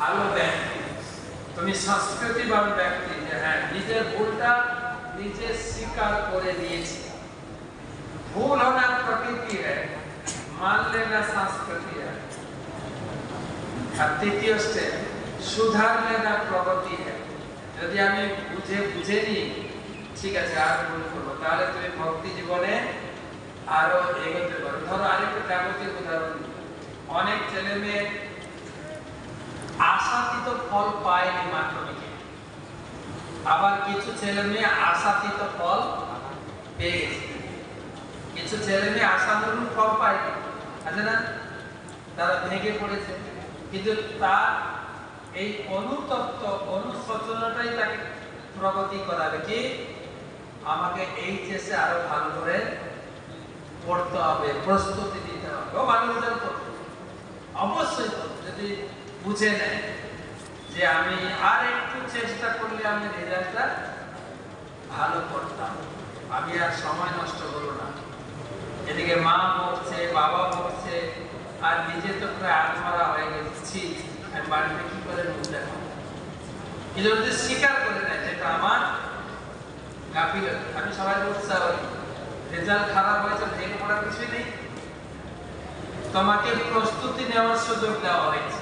ভালো ব্যক্তি, তুমি সংস্কৃতিবান ব্যক্তি, যে হ্যাঁ নিজের ভুলটা নিজে স্বীকার করে নিয়েছি। ভুল होना प्रकृति है, मान लेना संस्कृति है। और तृतीय स्टेप सुधार लेना प्रगति है। যদি আমি বুঝে নিই ঠিক আছে আর ভুল করবো, তাহলে তুমি ভক্তি জীবনে আরো এগোতে পারো। ধরো আরেকটা জাগতিক উদাহরণ, অনেক ছেলে মেয়ে আশাতীত ফল পায়নি মাধ্যমিকে, আবার কিছু ছেলে মেয়ে আশাতীত ফল পেয়ে গেছে। কিছু ছেলে মেয়ে আশানুরূপ ফল পায়নি, আছে না, তারা ভেঙে পড়েছে, কিন্তু তার এই অনুতপ্ত অনুশোচনাটাই তাকে প্রগতি করাবে। কি আমাকে এই চেষ্টা আরো ভালো করে পড়তে হবে, প্রস্তুতি দিতে হবে। ও ভালো রেজাল্ট করবে, অবশ্যই যদি বুঝে নেয় যে আমি আর একটু চেষ্টা করলে আমি রেজাল্টটা ভালো করতাম, আমি আর সময় নষ্ট করবো না। এদিকে মা বলছে, বাবা বলছে, আর নিজে তো প্রায় আত্মারা হয়ে গেছি, আমি বাড়িতে কি করে মুখ দেখাবো। কিন্তু যদি স্বীকার করে নেয় যেটা আমার গাফিলতি, আমি সবাই বলতে রেজাল্ট খারাপ হয়েছে, ভেঙে পড়ার কিছুই নেই, তোমাকে প্রস্তুতি নেওয়ার সুযোগ দেওয়া হয়েছে।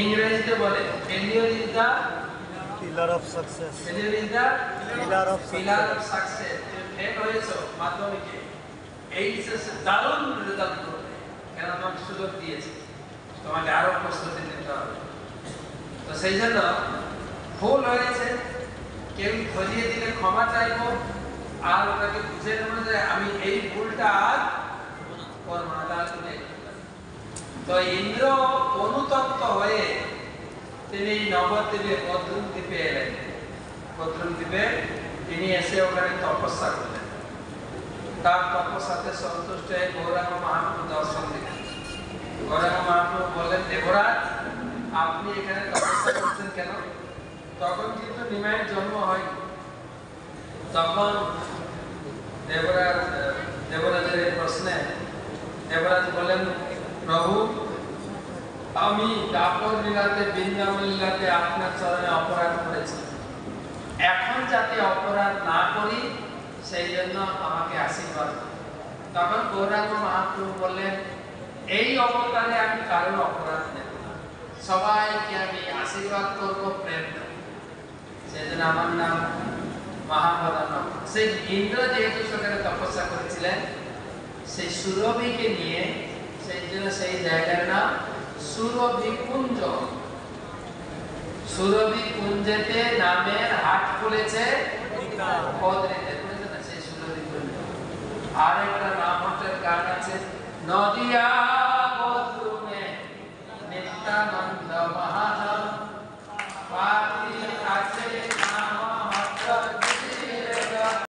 ইংরেজিতে বলে failure is the pillar of success. failure is the pillar of success. Fail হয়েছো মাধ্যমিকে, এই শেষে দারুণ রেজাল্ট করবে, কেন তোমাকে সুযোগ দিয়েছে, তোমাকে আরো প্রস্তুতি নিতে হবে। তো সেই জন্য ভুল হয়েছে কেউ ধরিয়ে দিলে ক্ষমা চাইবো, আর ওটাকে বুঝে নেবো যে আমি এই ভুলটা আর করবো না। তাহলে তো ইন্দ্র অনুতপ্ত হয়ে তিনি নবদ্বীপে বদ্রুম দ্বীপে এলেন। বদ্রুম দ্বীপে তিনি এসে ওখানে তপস্যা করলেন। তার তপস্যাতে সন্তুষ্ট হয়ে গৌরাঙ্গ মহাপ্রভু দর্শন দিলেন। গৌরাঙ্গ মহাপ্রভু বললেন, দেবরাজ আপনি এখানে তপস্যা করছেন কেন? তখন কিন্তু নিমাইয়ের জন্ম হয়নি। তখন দেবরাজের এই প্রশ্নে দেবরাজ বলেন, প্রভু আমি দাপর লীলাতে বৃন্দাবন লীলাতে আপনার চরণে অপরাধ করেছি, এখন যাতে অপরাধ না করি সেই জন্য আমাকে আশীর্বাদ। তখন গৌরাঙ্গ মহাপ্রভু বললেন, এই অবতারে আমি কারোর অপরাধ নেব না, সবাইকে আমি আশীর্বাদ করব, প্রেম দেব, সেই জন্য আমার নাম মহাবদানব। সেই ইন্দ্র যেহেতু সেখানে তপস্যা করেছিলেন, সেই সুরভিকে নিয়ে সেই জন্য সেই জায়গার নাম সুরভি কুঞ্জ। সুরভি কুঞ্জেতে নামের হাট খুলেছে বদ্রীতে, সেই সুরভি কুঞ্জ। আর একটা নাম হচ্ছে গান আছে, নদিয়া বদ্রুমে নিত্যানন্দ